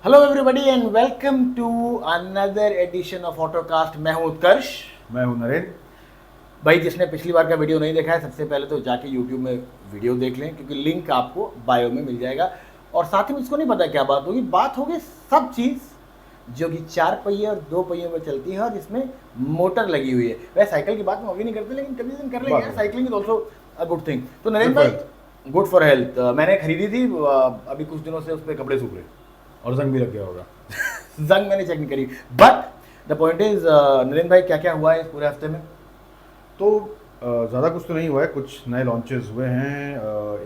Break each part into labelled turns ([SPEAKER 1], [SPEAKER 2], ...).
[SPEAKER 1] Hello everybody and welcome to another edition of Autocast. मैं हूं उत्कर्ष।
[SPEAKER 2] मैं हूं नरेंद्र।
[SPEAKER 1] भाई जिसने पिछली बार का वीडियो नहीं देखा है, सबसे पहले तो जाके यूट्यूब में वीडियो देख लें, क्योंकि लिंक आपको बायो में मिल जाएगा। और साथ ही मुझको नहीं पता क्या बात होगी सब चीज़ जो कि 4 पहिए और 2 पहियों में चलती है और जिसमें मोटर लगी हुई है। वैसे साइकिल की बात हम अभी नहीं करते, लेकिन कभी दिन कर लेंगे यार। Cycling is also a good thing. तो नरेंद्र भाई, गुड फॉर हेल्थ। मैंने खरीदी थी, अभी कुछ दिनों से उस पर कपड़े सूख रहे।
[SPEAKER 2] और जंग भी लग गया होगा।
[SPEAKER 1] जंग मैंने चेक नहीं करी, but the point is Narendra भाई, क्या क्या हुआ है इस पूरे हफ्ते में?
[SPEAKER 2] तो ज़्यादा कुछ तो नहीं हुआ है, कुछ नए लॉन्चेस हुए हैं।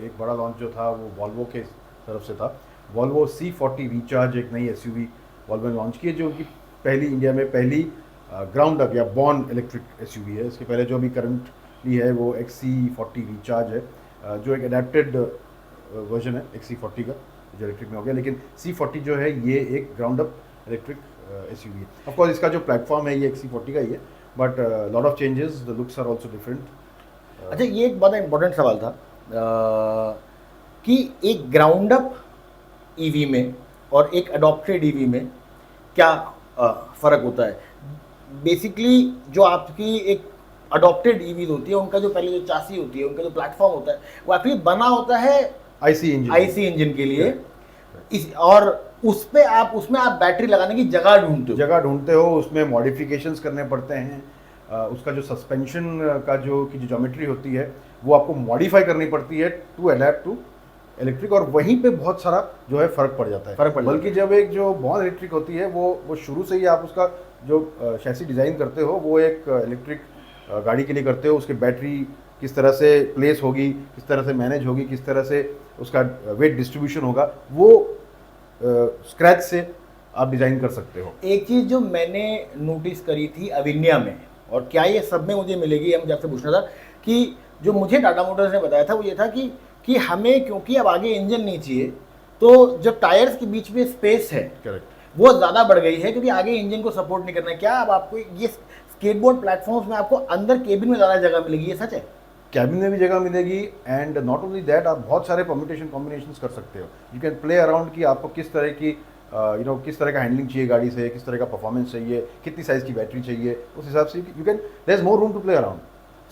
[SPEAKER 2] एक बड़ा लॉन्च जो था वो वॉल्वो के तरफ से था। वॉल्वो C40 रिचार्ज एक नई SUV वॉल्वो ने लॉन्च की है, जो कि इंडिया में पहली ग्राउंड अप या बॉर्न इलेक्ट्रिक SUV है। इसके पहले जो अभी करंटली है वो XC40 रिचार्ज है, जो एक अडेप्टेड वर्जन है XC40 का, जो इलेक्ट्रिक में हो गया। लेकिन C40 जो है ये एक ग्राउंड अप इलेक्ट्रिक SUV है। ऑफकोर्स इसका जो प्लेटफॉर्म है ये XC40 का ही है, but lot of changes, the looks are also different.
[SPEAKER 1] अच्छा, ये एक बड़ा इंपॉर्टेंट सवाल था कि एक ग्राउंड अप ईवी में और एक अडॉप्टेड ईवी में क्या फ़र्क होता है? बेसिकली जो आपकी एक अडॉप्टेड ईवीज होती है, उनका जो पहले जो चासी होती है, उनका जो प्लेटफॉर्म होता है, वो एक्चुअली बना होता है
[SPEAKER 2] IC
[SPEAKER 1] इंजन के लिए। और उसमें आप बैटरी लगाने की
[SPEAKER 2] जगह ढूंढते हो, उसमें मॉडिफिकेशंस करने पड़ते हैं। उसका जो सस्पेंशन का जो ज्योमेट्री होती है वो आपको मॉडिफाई करनी पड़ती है टू अडेप्ट टू इलेक्ट्रिक, और वहीं पे बहुत सारा जो है फ़र्क पड़ जाता है। बल्कि जब एक जो बॉर्न इलेक्ट्रिक होती है वो शुरू से ही आप उसका जो शैसी डिज़ाइन करते हो वो एक इलेक्ट्रिक गाड़ी के लिए करते हो। उसके बैटरी किस तरह से प्लेस होगी, किस तरह से मैनेज होगी, किस तरह से उसका वेट डिस्ट्रीब्यूशन होगा, वो स्क्रैच से आप डिज़ाइन कर सकते हो।
[SPEAKER 1] एक चीज़ जो मैंने नोटिस करी थी अविन्या में, और क्या ये सब में मुझे मिलेगी, हम आपसे पूछना था कि जो मुझे टाटा मोटर्स ने बताया था वो ये था कि हमें, क्योंकि अब आगे इंजन नहीं चाहिए, तो जो टायर्स के बीच में स्पेस है
[SPEAKER 2] करेक्ट,
[SPEAKER 1] वो ज़्यादा बढ़ गई है, क्योंकि आगे इंजन को सपोर्ट नहीं करना है। क्या अब आपको ये स्केटबोर्ड प्लेटफॉर्म्स में आपको अंदर केबिन में ज़्यादा जगह मिलेगी? ये सच है?
[SPEAKER 2] कैबिन में भी जगह मिलेगी, एंड नॉट ओनली दैट, आप बहुत सारे परम्यूटेशन कॉम्बिनेशंस कर सकते हो। यू कैन प्ले अराउंड कि आपको किस तरह की किस तरह का हैंडलिंग चाहिए गाड़ी से, किस तरह का परफॉर्मेंस चाहिए, कितनी साइज़ की बैटरी चाहिए, उस हिसाब से you can, there is more room to play around.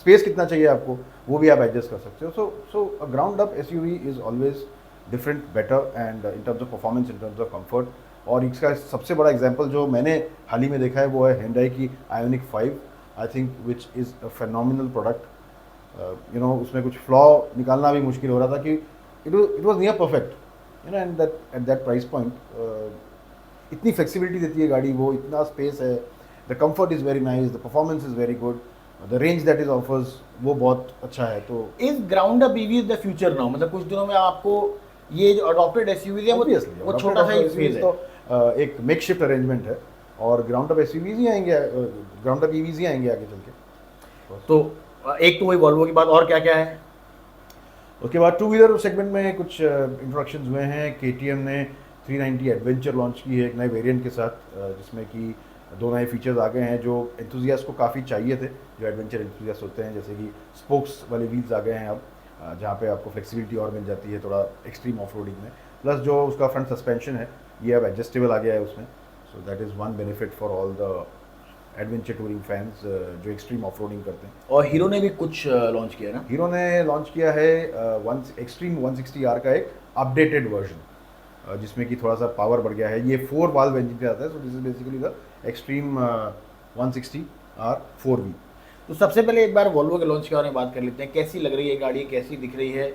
[SPEAKER 2] Space कितना चाहिए आपको वो भी आप एडजस्ट कर सकते हो। So a ground up SUV is always different, better, and in terms of performance, in terms of comfort. और इसका सबसे बड़ा एग्जांपल जो मैंने हाल ही में देखा है वो है Hyundai की Ioniq 5, I think, which is a phenomenal product. उसमें कुछ फ्लॉ निकालना भी मुश्किल हो रहा था कि it was near perfect, and that at that price point इतनी फ्लेक्सिबिलिटी देती है गाड़ी, वो इतना स्पेस है, the comfort is very nice, the performance is very good, the range that is offers वो बहुत अच्छा है। तो
[SPEAKER 1] is ground up EV is the future now? मतलब कुछ दिनों में आपको ये जो अडॉप्टेड एसयूवीज है वो छोटा सा ही
[SPEAKER 2] तो एक मेक शिफ्ट अरेंजमेंट है, और ग्राउंड अप SUVs ही आएंगे, ग्राउंड अप EVs ही आएंगे आगे चल के।
[SPEAKER 1] तो एक तो वही वॉल्वो की बात, और क्या क्या है?
[SPEAKER 2] उसके बाद टू व्हीलर सेगमेंट में कुछ इंट्रोडक्शन हुए हैं। KTM ने 390 एडवेंचर लॉन्च की है एक नए वेरिएंट के साथ, जिसमें कि 2 नए फीचर्स आ गए हैं जो एंथुजियास्ट को काफ़ी चाहिए थे, जो एडवेंचर एंथुजियास्ट होते हैं। जैसे कि स्पोक्स वाले व्हील्स आ गए हैं अब, जहाँ पे आपको फ्लेक्सिबिलिटी और मिल जाती है थोड़ा एक्सट्रीम ऑफ रोडिंग में। प्लस जो उसका फ्रंट सस्पेंशन है ये अब एडजस्टेबल आ गया है उसमें। So that is one benefit for all the adventure touring fans जो एक्सट्रीम ऑफ रोडिंग करते हैं।
[SPEAKER 1] और हीरो ने भी कुछ लॉन्च किया ना?
[SPEAKER 2] हीरो ने लॉन्च किया है एक्सट्रीम 160R का एक अपडेटेड वर्जन, जिसमें कि थोड़ा सा पावर बढ़ गया है। ये 4 वाल्व इंजन के आता है, so this is basically the extreme 160R 4V।
[SPEAKER 1] तो सबसे पहले एक बार वॉल्वो के लॉन्च के बारे में बात कर लेते हैं। कैसी लग रही है गाड़ी, कैसी दिख रही है?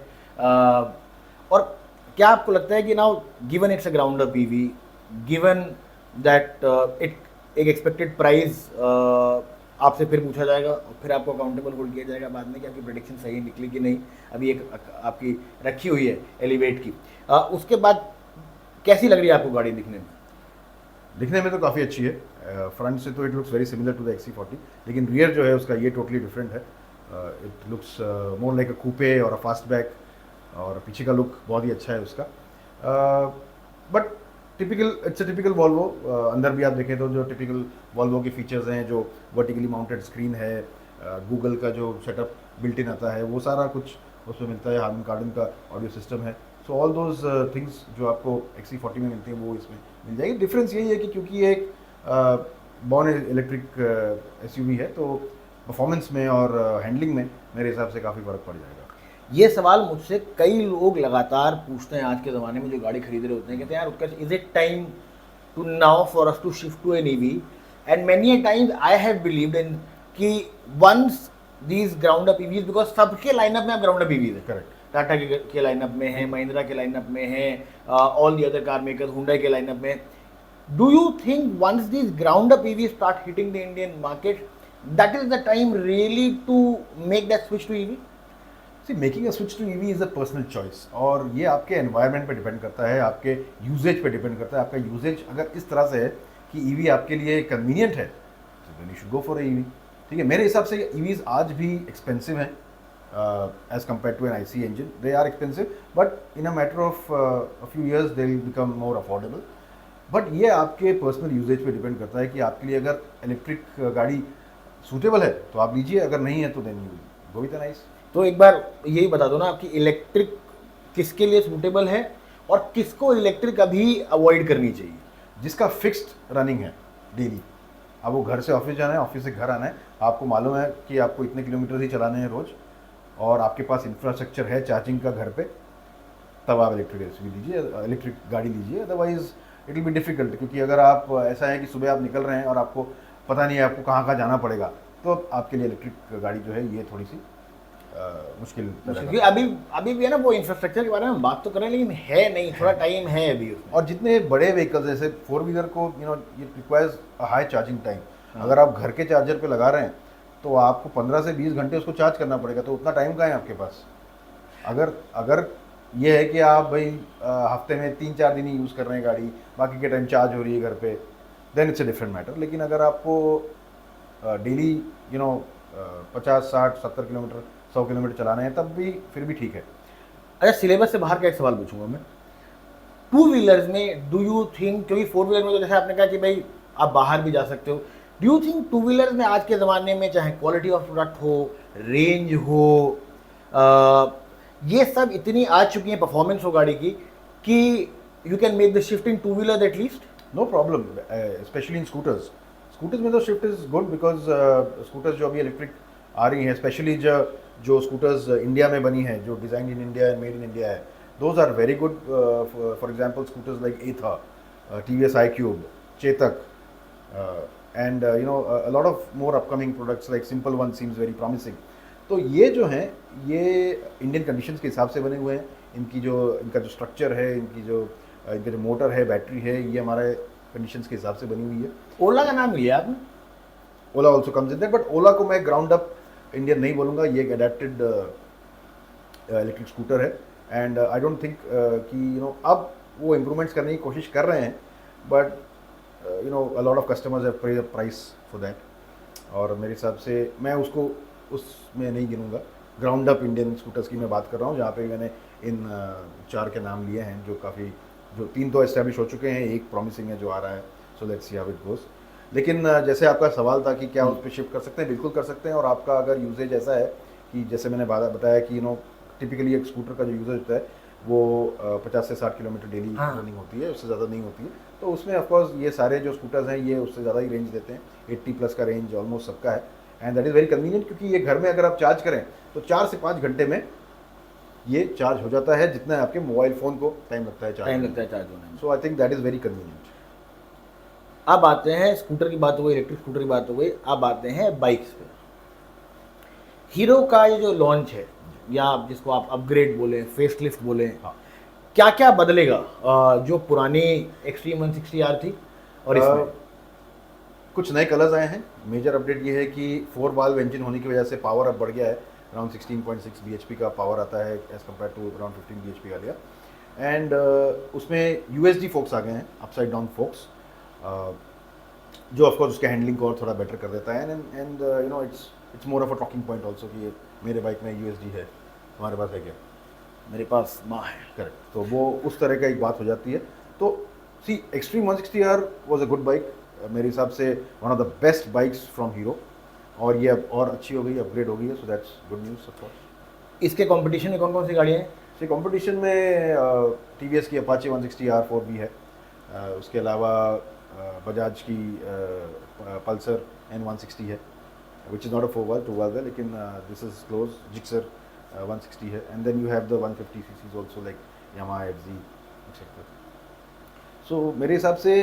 [SPEAKER 1] और क्या आपको लगता है कि now given it's a ground up EV, given that it एक एक्सपेक्टेड प्राइस आपसे फिर पूछा जाएगा और फिर आपको अकाउंटेबल होल्ड किया जाएगा बाद में कि आपकी प्रेडिक्शन सही निकली कि नहीं, अभी एक आपकी रखी हुई है एलिवेट की। उसके बाद कैसी लग रही है आपको गाड़ी दिखने में?
[SPEAKER 2] दिखने में तो काफ़ी अच्छी है। फ्रंट से तो it looks very similar to the XC40, लेकिन रियर जो है उसका ये टोटली डिफरेंट है। It looks more like a coupe और अ फास्टबैक, और पीछे का लुक बहुत ही अच्छा है उसका। But it's a typical Volvo. अंदर भी आप देखें तो जो टिपिकल वॉल्वो के फीचर्स हैं, जो वर्टिकली माउंटेड स्क्रीन है, गूगल का जो सेटअप बिल्ट इन आता है वो सारा कुछ उसमें मिलता है। हार्मन कार्डन का ऑडियो सिस्टम है, सो ऑल दोज थिंग्स जो आपको XC40 में मिलती हैं वो इसमें मिल जाएगी। डिफरेंस यही है कि क्योंकि ये एक बॉर्न इलेक्ट्रिक SUV है तो परफॉर्मेंस में और हैंडलिंग में मेरे हिसाब से काफ़ी फ़र्क पड़ जाएगा।
[SPEAKER 1] ये सवाल मुझसे कई लोग लगातार पूछते हैं आज के ज़माने में जो गाड़ी खरीद रहे होते हैं, कहते हैं यार Utkarsh, is it time to now for us to shift to an EV? And many a times I have believed in कि once these ground up EVs, because सबके लाइनअप में अब ग्राउंड अप ईवीज है।
[SPEAKER 2] करेक्ट।
[SPEAKER 1] टाटा के lineup में है, महिंद्रा के lineup में है, all the other car makers, Hyundai के लाइनअप में। Do you think once these ground up EVs start hitting the Indian market, that is the time really to make that switch to EV?
[SPEAKER 2] See, making a switch to EV is a personal choice और ये आपके environment पे depend करता है, आपके usage पे depend करता है। आपका यूजेज अगर इस तरह से है कि ईवी आपके लिए कन्वीनियंट है तो then you should go for a EV. ठीक है, मेरे हिसाब से ईवीज आज भी एक्सपेंसिव हैं as compare to an IC engine. They are expensive but in a matter of a few years they will become more affordable. But ये आपके पर्सनल यूजेज पे डिपेंड करता है कि आपके लिए अगर इलेक्ट्रिक गाड़ी सूटेबल है तो आप लीजिए, अगर नहीं है तो then you go with an IC।
[SPEAKER 1] तो एक बार यही बता दो ना आपकी इलेक्ट्रिक किसके लिए सूटेबल है और किसको इलेक्ट्रिक अभी अवॉइड करनी चाहिए?
[SPEAKER 2] जिसका फिक्स्ड रनिंग है डेली, अब वो घर से ऑफिस जाना है, ऑफिस से घर आना है, आपको मालूम है कि आपको इतने किलोमीटर ही चलाने हैं रोज़ और आपके पास इंफ्रास्ट्रक्चर है चार्जिंग का घर पे, तब आप इलेक्ट्रिक SUV लीजिए, इलेक्ट्रिक गाड़ी लीजिए। Otherwise it will be difficult, क्योंकि अगर आप ऐसा है कि सुबह आप निकल रहे हैं और आपको पता नहीं है आपको कहाँ कहाँ जाना पड़ेगा, तो आपके लिए इलेक्ट्रिक गाड़ी जो है ये थोड़ी सी मुश्किल
[SPEAKER 1] क्योंकि अभी भी है ना, वो इंफ्रास्ट्रक्चर के बारे में हम बात तो करें लेकिन है नहीं, थोड़ा टाइम है अभी उसमें।
[SPEAKER 2] और जितने बड़े व्हीकल्स जैसे 4 व्हीलर को ये रिक्वायर्स हाई चार्जिंग टाइम। अगर आप घर के चार्जर पे लगा रहे हैं तो आपको 15 से 20 घंटे उसको चार्ज करना पड़ेगा, तो उतना टाइम कहाँ है आपके पास? अगर ये है कि आप भाई हफ्ते में 3-4 दिन ही यूज़ कर रहे हैं गाड़ी, बाकी के टाइम चार्ज हो रही है घर पे, then it's a different matter. लेकिन अगर आपको डेली 50-60-70 किलोमीटर 100 किलोमीटर चलाना है तब भी फिर भी ठीक है।
[SPEAKER 1] अच्छा, सिलेबस से बाहर का एक सवाल पूछूंगा मैं। 2 व्हीलर्स में डू यू थिंक, क्योंकि 4 व्हीलर में तो जैसे आपने कहा कि भाई आप बाहर भी जा सकते हो, डू यू थिंक 2 व्हीलर्स में आज के ज़माने में चाहे क्वालिटी ऑफ प्रोडक्ट हो, रेंज हो, ये सब इतनी आ चुकी है परफॉर्मेंस हो गाड़ी की कि you can make the shift in 2 wheeler at least?
[SPEAKER 2] No problem, specially in scooters में तो shift is good, because scooters जो अभी इलेक्ट्रिक आ रही हैं, स्पेशली जो स्कूटर्स इंडिया में बनी हैं, जो design in India and made in India है, those are very good. For example scooters like Ather, TVS iQube, Chetak, and a lot of more upcoming products like Simple One seems very promising। तो ये जो हैं ये Indian conditions के हिसाब से बने हुए हैं। इनका जो स्ट्रक्चर है, इनका जो मोटर है, बैटरी है, ये हमारे कंडीशंस के हिसाब से बनी हुई है।
[SPEAKER 1] ओला का नाम लिया आपने?
[SPEAKER 2] Ola also comes in that, but Ola को मैं ग्राउंड अप इंडियन नहीं बोलूँगा, ये एक अडेप्टेड इलेक्ट्रिक स्कूटर है। एंड आई डोंट थिंक कि अब वो इम्प्रूवमेंट्स करने की कोशिश कर रहे हैं, but a lot of customers have paid the price for that. और मेरे हिसाब से मैं उसको उसमें नहीं गिनूंगा। ग्राउंड अप इंडियन स्कूटर्स की मैं बात कर रहा हूँ, जहाँ पे मैंने इन 4 के नाम लिए हैं, जो 3 तो एस्टेब्लिश हो चुके हैं, एक प्रॉमिसिंग है जो आ रहा है। So let's see how it goes. लेकिन जैसे आपका सवाल था कि क्या उस पर शिफ्ट कर सकते हैं, बिल्कुल कर सकते हैं। और आपका अगर यूजेज ऐसा है कि जैसे मैंने बताया कि टिपिकली एक स्कूटर का जो यूजेज होता है वो 50 से 60 किलोमीटर डेली रनिंग होती है, उससे ज़्यादा नहीं होती है। तो उसमें ऑफकोर्स ये सारे जो स्कूटर्स हैं ये उससे ज़्यादा ही रेंज देते हैं, 80+ का रेंज ऑलमोस्ट सबका है। And that is very convenient, क्योंकि ये घर में अगर आप चार्ज करें तो 4 से 5 घंटे में ये चार्ज हो जाता है, जितना आपके मोबाइल फ़ोन को टाइम लगता है चार्ज
[SPEAKER 1] होने में।
[SPEAKER 2] So I think that is very convenient.
[SPEAKER 1] अब आते हैं, स्कूटर की बात हो गई, इलेक्ट्रिक स्कूटर की बात हो गई, अब आते हैं बाइक्स पे। हीरो का ये जो लॉन्च है, या जिसको आप अपग्रेड बोलें, फेसलिफ्ट बोलें,
[SPEAKER 2] हाँ।
[SPEAKER 1] क्या क्या बदलेगा जो पुरानी एक्सट्रीम 160R थी और इसमें?
[SPEAKER 2] कुछ नए कलर्स आए हैं। मेजर अपडेट ये है कि 4 वाल्व इंजन होने की वजह से पावर अब बढ़ गया है, अराउंड 16.6 bhp का पावर आता है as compare to around 15 bhp का लिया। एंड उसमें USD फोक्स आ गए हैं, अपसाइड डाउन फोक्स, जो ऑफकोर्स उसके हैंडलिंग को और थोड़ा बेटर कर देता है। And it's more of a talking point also कि मेरे बाइक में USD है, तुम्हारे पास है क्या?
[SPEAKER 1] मेरे पास माँ है।
[SPEAKER 2] करेक्ट, तो वो उस तरह का एक बात हो जाती है। तो see, extreme 160R was a good bike, मेरे हिसाब से one of the best bikes from Hero, और ये अब और अच्छी हो गई, अपग्रेड हो गई है, so that's good news of course.
[SPEAKER 1] इसके कंपटीशन में कौन कौन सी गाड़ियाँ हैं?
[SPEAKER 2] से कंपटीशन में टीवीएस की अपाचे 160R4 भी है, उसके अलावा बजाज की पल्सर N160 है, which is not a 4 valve 2 valve है, लेकिन दिस इज क्लोज जिक्सर 160 है, and then you have the 150 CCs also like Yamaha FZ etcetera. So मेरे हिसाब से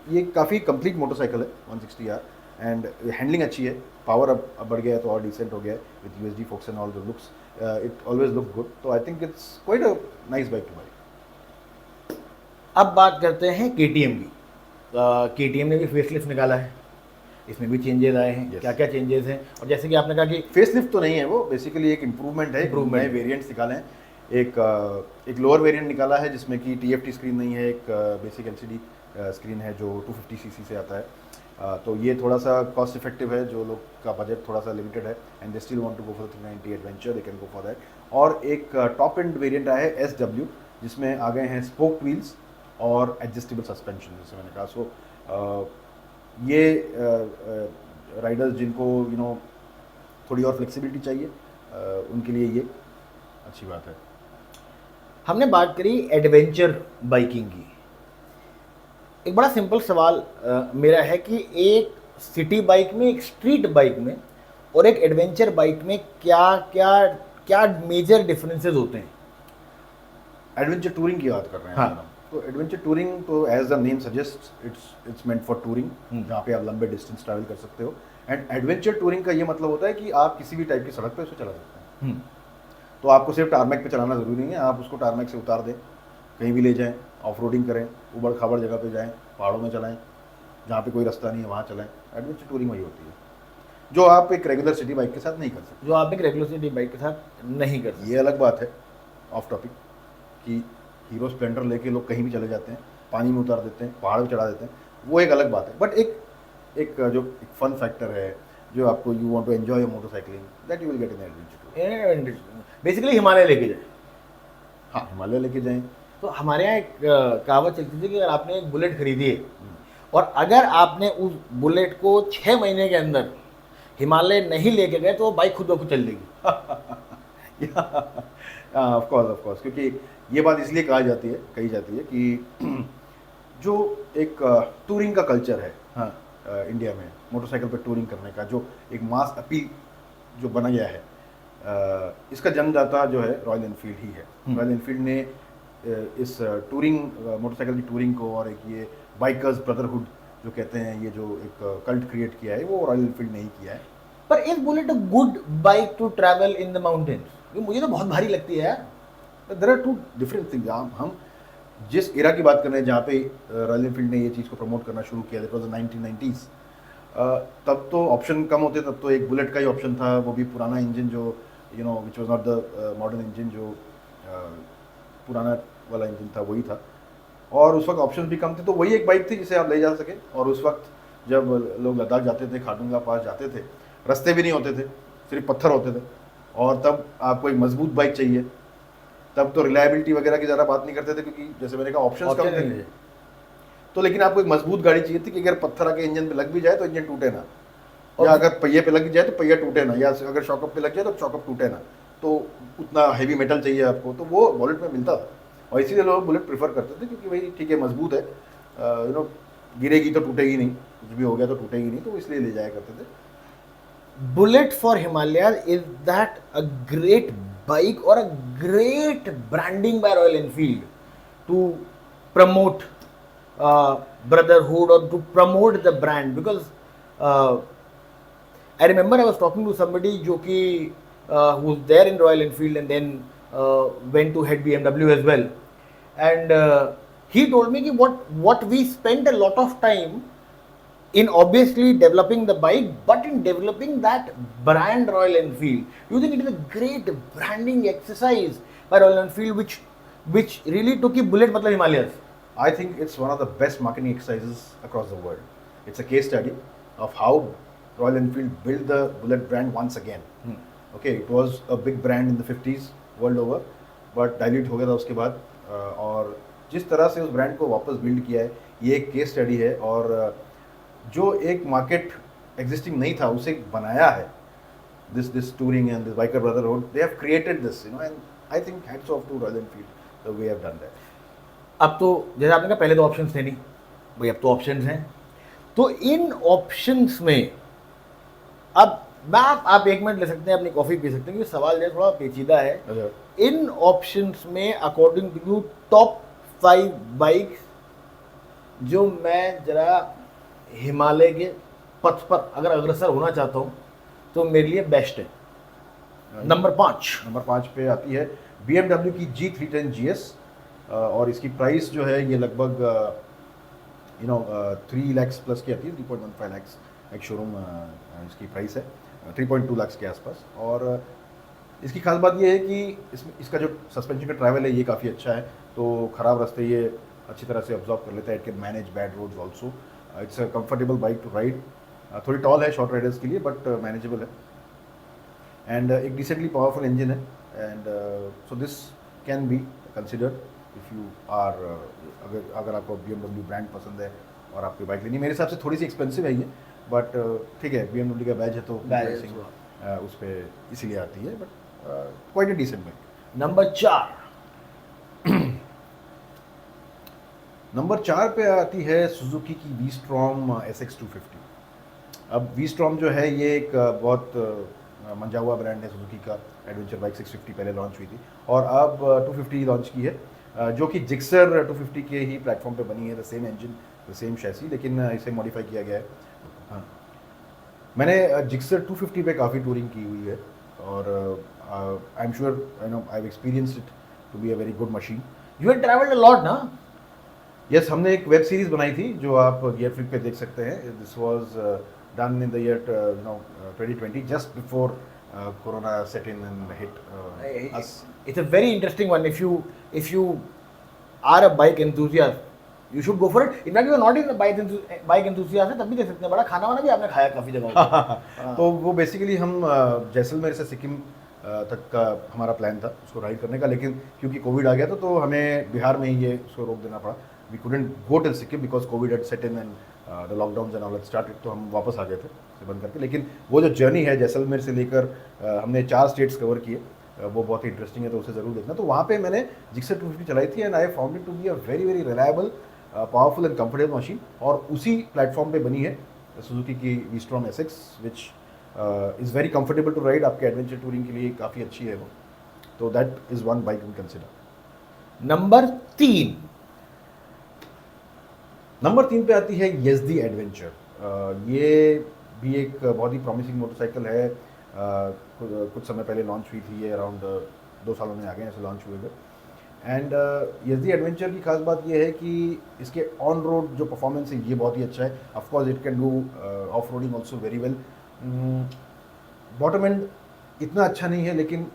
[SPEAKER 2] ये काफ़ी कंप्लीट मोटरसाइकिल है 160R, एंड हैंडलिंग अच्छी है, पावर अब बढ़ गया है तो और डिसेंट हो गया है with USD forks and all the looks, it always look good, तो I think it's quite a nice bike to buy.
[SPEAKER 1] अब बात करते हैं KTM की। KTM ने भी फेसलिफ्ट निकाला है, इसमें भी चेंजेस आए हैं।
[SPEAKER 2] Yes.
[SPEAKER 1] क्या क्या चेंजेस हैं? और जैसे कि आपने कहा कि
[SPEAKER 2] फेसलिफ्ट तो नहीं है वो, बेसिकली एक इम्प्रूवमेंट है,
[SPEAKER 1] Improvement.
[SPEAKER 2] नए वेरिएंट्स निकाले हैं। एक लोअर वेरिएंट निकाला है जिसमें कि TFT स्क्रीन नहीं है, एक बेसिक LCD स्क्रीन है जो 250 सीसी से आता है, तो ये थोड़ा सा कॉस्ट इफेक्टिव है, जो लोग का बजट थोड़ा सा लिमिटेड है and they still want to go for 390 adventure, they can go for that. और एक टॉप एंड वेरिएंट आया है SW, जिसमें आ गए हैं स्पोक व्हील्स और एडजस्टेबल सस्पेंशन, जैसे मैंने कहा। सो ये राइडर्स जिनको थोड़ी और फ्लेक्सिबिलिटी चाहिए, उनके लिए ये अच्छी बात है।
[SPEAKER 1] हमने बात करी एडवेंचर बाइकिंग की। एक बड़ा सिंपल सवाल मेरा है कि एक सिटी बाइक में, एक स्ट्रीट बाइक में और एक एडवेंचर बाइक में क्या क्या क्या मेजर डिफरेंसेस होते हैं?
[SPEAKER 2] एडवेंचर टूरिंग की बात कर रहे हैं
[SPEAKER 1] हाँ।
[SPEAKER 2] अगर हम, तो एडवेंचर टूरिंग तो as the name suggest it's meant for touring, जहाँ पे आप लंबे डिस्टेंस ट्रैवल कर सकते हो। एंड एडवेंचर टूरिंग का ये मतलब होता है कि आप किसी भी टाइप की सड़क पे उसे चला सकते हैं। तो आपको सिर्फ टारमैक पे चलाना ज़रूरी नहीं है, आप उसको टारमैक से उतार दें, कहीं भी ले जाएं, ऑफ रोडिंग करें, उबड़ खाबड़ जगह पे जाएं, पहाड़ों में चलाएं, जहाँ पे कोई रास्ता नहीं है वहाँ चलाएं। एडवेंचर टूरिंग वही होती है जो आप एक रेगुलर सिटी बाइक के साथ नहीं कर सकते।
[SPEAKER 1] जो आप एक रेगुलर सिटी बाइक के साथ नहीं कर सकते।
[SPEAKER 2] ये अलग बात है, ऑफ टॉपिक, कि हीरो स्प्लेंडर लेके लोग कहीं भी चले जाते हैं, पानी में उतार देते हैं, पहाड़ पे चढ़ा देते हैं, वो एक अलग बात है। बट एक जो एक फन फैक्टर है, जो आपको you want to enjoy your motorcycling, that you will get in adventure tour.
[SPEAKER 1] Basically Himalaya लेके जाए।
[SPEAKER 2] हाँ, हिमालय लेके जाएं।
[SPEAKER 1] तो हमारे यहाँ एक कहावत चलती थी कि अगर आपने एक बुलेट खरीदी है और अगर आपने उस बुलेट को 6 महीने के अंदर हिमालय नहीं लेके गए तो वो बाइक खुद ब खुद चल देगी।
[SPEAKER 2] ऑफ कोर्स, क्योंकि ये बात इसलिए कही जाती है कि जो एक टूरिंग का कल्चर है
[SPEAKER 1] हाँ,
[SPEAKER 2] इंडिया में, मोटरसाइकिल पे टूरिंग करने का जो एक मास अपील जो बना गया है, इसका जन्मदाता जो है रॉयल एनफील्ड ही है। रॉयल एनफील्ड ने इस टूरिंग मोटरसाइकिल की टूरिंग को और एक ये बाइकर्स ब्रदरहुड जो कहते हैं, ये जो एक कल्ट क्रिएट किया है, वो रॉयल एनफील्ड ने ही किया है।
[SPEAKER 1] पर is bullet a good bike to travel in the mountains? मुझे तो बहुत भारी लगती है यार।
[SPEAKER 2] There are two different things. हम जिस एरा की बात कर रहे हैं जहाँ पे रॉयल एनफील्ड ने ये चीज़ को प्रमोट करना शुरू किया, दैट वाज द 1990s, तब तो ऑप्शन कम होते, तब तो एक बुलेट का ही ऑप्शन था, वो भी पुराना इंजन जो which was not the modern engine, जो पुराना वाला इंजन था वही था, और उस वक्त ऑप्शन भी कम थे, तो वही एक बाइक थी जिसे आप ले जा सके। और उस वक्त जब लोग लद्दाख जाते थे, खाटूंगा पास जाते थे, रास्ते भी नहीं होते थे, सिर्फ पत्थर होते थे, और तब आपको एक मजबूत बाइक चाहिए। तब तो रिलायबिलिटी वगैरह की ज़्यादा बात नहीं करते थे, क्योंकि जैसे मैंने कहा ऑप्शंस कम थे। तो लेकिन आपको एक मजबूत गाड़ी चाहिए थी कि अगर पत्थर आके इंजन पे लग भी जाए तो इंजन टूटे ना, या अगर पहिए पे लग जाए तो पहिया टूटे ना, या अगर शॉकअप पे लग जाए तो शॉकअप टूटे ना। तो उतना हैवी मेटल चाहिए आपको, तो वो बुलेट में मिलता था, और इसीलिए लोग बुलेट प्रेफर करते थे, क्योंकि भाई ठीक है, मजबूत है, गिरेगी तो टूटेगी नहीं, कुछ भी हो गया तो टूटेगी नहीं, तो इसलिए ले जाया करते थे।
[SPEAKER 1] Bullet for Himalayas, is that a great bike or a great branding by Royal Enfield to promote brotherhood or to promote the brand? Because I remember I was talking to somebody जो कि who was there in Royal Enfield and then went to head BMW as well, and he told me कि what we spent a lot of time in obviously developing the bike, but in developing that brand Royal Enfield. Do you think it is a great branding exercise by Royal Enfield, which really took a bullet मतलब Himalayas?
[SPEAKER 2] I think it's one of the best marketing exercises across the world. It's a case study of how Royal Enfield built the Bullet brand once again. Okay, it was a big brand in the 50s world over, but dilute हो गया था उसके बाद, और जिस तरह से उस ब्रांड को वापस बिल्ड किया है, ये एक केस स्टडी है। और जो एक मार्केट एग्जिस्टिंग नहीं था, उसे बनाया है, this touring and this biker brotherhood, they have created this, and I think hats off to Royal Enfield the way have done that.
[SPEAKER 1] अब तो जैसे आपने कहा पहले तो ऑप्शंस थे नहीं भाई, अब तो ऑप्शंस हैं। तो इन ऑप्शंस में अब मैं आप 1 मिनट ले सकते हैं, अपनी कॉफ़ी पी सकते हैं, क्योंकि सवाल जो है थोड़ा पेचीदा है।
[SPEAKER 2] अच्छा,
[SPEAKER 1] इन ऑप्शंस में according to you top 5 bikes जो मैं जरा हिमालय के पथ पर अगर अग्रसर होना चाहता हूँ तो मेरे लिए बेस्ट है। नंबर 5
[SPEAKER 2] नंबर 5 पे आती है BMW की G310 GS, और इसकी प्राइस जो है ये लगभग 3 लाख प्लस की आती है, 3.15 लाख एक शोरूम इसकी प्राइस है, 3.2 लाख के आसपास। और इसकी खास बात ये है कि इसका जो सस्पेंशन का ट्रैवल है ये काफ़ी अच्छा है, तो ख़राब रास्ते ये अच्छी तरह से ऑब्जॉर्व कर लेता है। It can manage bad roads also. It's a comfortable bike to ride, थोड़ी टॉल है शॉर्ट राइडर्स के लिए बट मैनेजेबल है, एंड एक डिसेंटली पावरफुल इंजन है, and so this can be considered if you are, अगर आपको BMW ब्रांड पसंद है और आपकी बाइक लेनी है। मेरे हिसाब से थोड़ी सी एक्सपेंसिव है ये, बट ठीक है, BMW का बैज है तो
[SPEAKER 1] Badge है
[SPEAKER 2] उस पर इसीलिए आती है, but quite a decent bike.
[SPEAKER 1] Number 4
[SPEAKER 2] number 4 पे आती है सुजुकी की V-Strom SX250। अब V-Strom जो है ये एक बहुत मंजा हुआ ब्रांड है सुजुकी का। एडवेंचर बाइक 650 पहले लॉन्च हुई थी और अब 250 लॉन्च की है, जो कि जिक्सर 250 के ही प्लेटफॉर्म पे बनी है। The same engine, the same chassis, लेकिन इसे मॉडिफाई किया गया है। हाँ, मैंने जिक्सर 250 पे काफ़ी टूरिंग की हुई है और I am sure I have experienced it to be a very good machine.
[SPEAKER 1] You have travelled a lot ना?
[SPEAKER 2] यस, हमने एक वेब सीरीज़ बनाई थी जो आप गियर फ्लिप पे देख सकते हैं। This was done in the year 2020, just before corona set in and hit us.
[SPEAKER 1] It's a very interesting one. If you are a bike enthusiast, you should go for it. In fact, you are not even a bike enthusiast है तब भी देख सकते हैं। बड़ा खाना वाना भी आपने खाया काफ़ी जगह।
[SPEAKER 2] तो वो बेसिकली हम जैसलमेर से सिक्किम तक का हमारा प्लान था उसको राइड करने का, लेकिन क्योंकि कोविड आ गया था तो हमें बिहार में ही ये उसको रोक देना पड़ा। We couldn't go till Sikkim because Covid had set in and the lockdown and all had started, तो हम वापस आ गए थे इसे बंद करके। लेकिन वो जो जर्नी है जैसलमेर से लेकर हमने 4 स्टेट्स कवर किए, वो बहुत ही इंटरेस्टिंग है, तो उसे ज़रूर देखना। तो वहाँ पे मैंने जिक्सर 250 चलाई थी and I found it to be a very very reliable, powerful and comfortable machine. और उसी प्लेटफॉर्म पे बनी है सुजुकी की V-Strom SX, which is very comfortable to ride. आपके एडवेंचर टूरिंग के लिए काफ़ी अच्छी है वो, तो that is one bike we consider.
[SPEAKER 1] Number 3
[SPEAKER 2] number 3 पे आती है YZD एडवेंचर। ये भी एक बहुत ही प्रॉमिसिंग मोटरसाइकिल है। कुछ समय पहले लॉन्च हुई थी, ये अराउंड 2 सालों में आ गए ऐसे लॉन्च हुए हुए। एंड YZD एडवेंचर की खास बात ये है कि इसके ऑन रोड जो परफॉर्मेंस है ये बहुत ही अच्छा है। Of course it can do off roading also very well. Bottom and इतना अच्छा नहीं है, लेकिन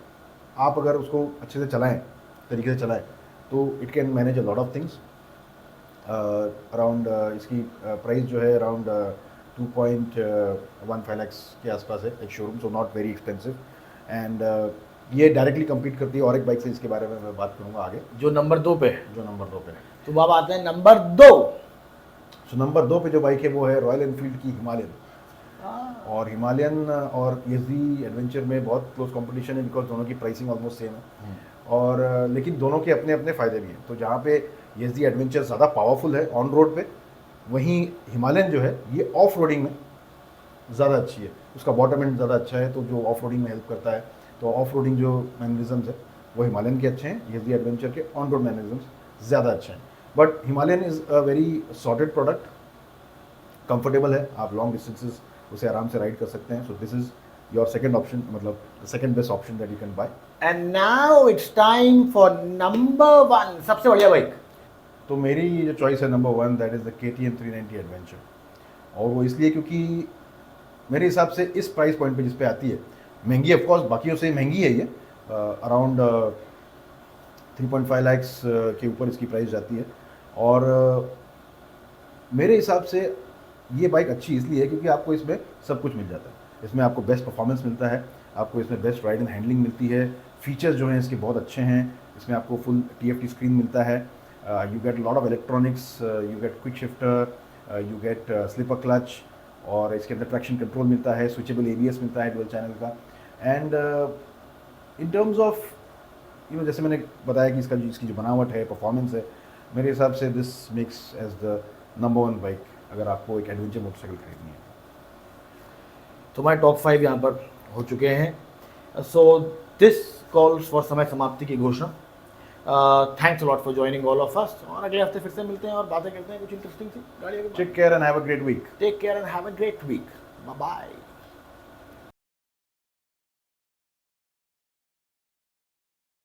[SPEAKER 2] आप अगर उसको अच्छे से चलाएं, तरीके से चलाएं, तो it can manage a lot of things. Around इसकी प्राइस जो है अराउंड 2.15 लाख के आसपास है एक showroom, so not very expensive. And ये डायरेक्टली कम्पीट करती है और एक बाइक से, इसके बारे में मैं बात करूँगा आगे,
[SPEAKER 1] जो नंबर 2 पे है।
[SPEAKER 2] जो नंबर 2 पे है।
[SPEAKER 1] तो अब आते हैं नंबर 2।
[SPEAKER 2] सो नंबर 2 पे जो बाइक है वो है रॉयल एनफील्ड की हिमालयन। और हिमालयन और YZD एडवेंचर में बहुत क्लोज कंपटीशन है, बिकॉज दोनों की प्राइसिंग ऑलमोस्ट सेम है। और लेकिन दोनों के अपने अपने फ़ायदे भी हैं। तो जहाँ पे YZD एडवेंचर ज़्यादा पावरफुल है ऑन रोड पे, वहीं हिमालयन जो है ये ऑफ रोडिंग में ज़्यादा अच्छी है। उसका बॉटम एंड ज़्यादा अच्छा है, तो जो ऑफ रोडिंग में हेल्प करता है। तो ऑफ रोडिंग जो मैनरिज्म्स है वो हिमालयन के अच्छे हैं, YZD एडवेंचर के ऑन रोड मैनरिज्म्स ज़्यादा अच्छे हैं। But Himalayan is a very sorted product, comfortable है, आप लॉन्ग डिस्टेंसेस उसे आराम से राइड कर सकते हैं। So this is your second option, मतलब the second best option that you can buy.
[SPEAKER 1] And now it's time for number 1, सबसे बढ़िया बाइक।
[SPEAKER 2] तो मेरी जो चॉइस है number 1, that is the KTM 390 adventure. और वो इसलिए क्योंकि मेरे हिसाब से इस प्राइस पॉइंट पे जिस पे आती है, महंगी ऑफकोर्स बाकियों से महंगी है ये, अराउंड 3.5 लाख्स के ऊपर इसकी प्राइस जाती है। और मेरे हिसाब से ये बाइक अच्छी इसलिए है क्योंकि आपको इसमें सब कुछ मिल जाता है। इसमें आपको बेस्ट परफॉर्मेंस मिलता है, आपको इसमें बेस्ट राइड एंड हैंडलिंग मिलती है, फीचर्स जो हैं इसके बहुत अच्छे हैं। इसमें आपको फुल TFT स्क्रीन मिलता है, you get lot of electronics, you get quick shifter, you get slipper clutch, और इसके अंदर ट्रैक्शन कंट्रोल मिलता है, स्विचेबल ABS मिलता है डुअल चैनल का। And in terms of you know जैसे मैंने बताया कि इसकी जो बनावट है, परफॉर्मेंस है, मेरे हिसाब से this makes as the number 1 bike अगर आपको एक एडवेंचर मोटरसाइकिल खरीदनी है।
[SPEAKER 1] तो हमारे टॉप 5 यहाँ पर हो चुके हैं। सो दिस कॉल्स फॉर समय समाप्ति की घोषणा। Thanks a lot for joining all of us, और अगले हफ्ते फिर से मिलते हैं और बातें करते हैं कुछ इंटरेस्टिंग सी गाड़ियों के बारे में।
[SPEAKER 2] Take care and have a great week.
[SPEAKER 1] Take care and have a great week. Bye bye.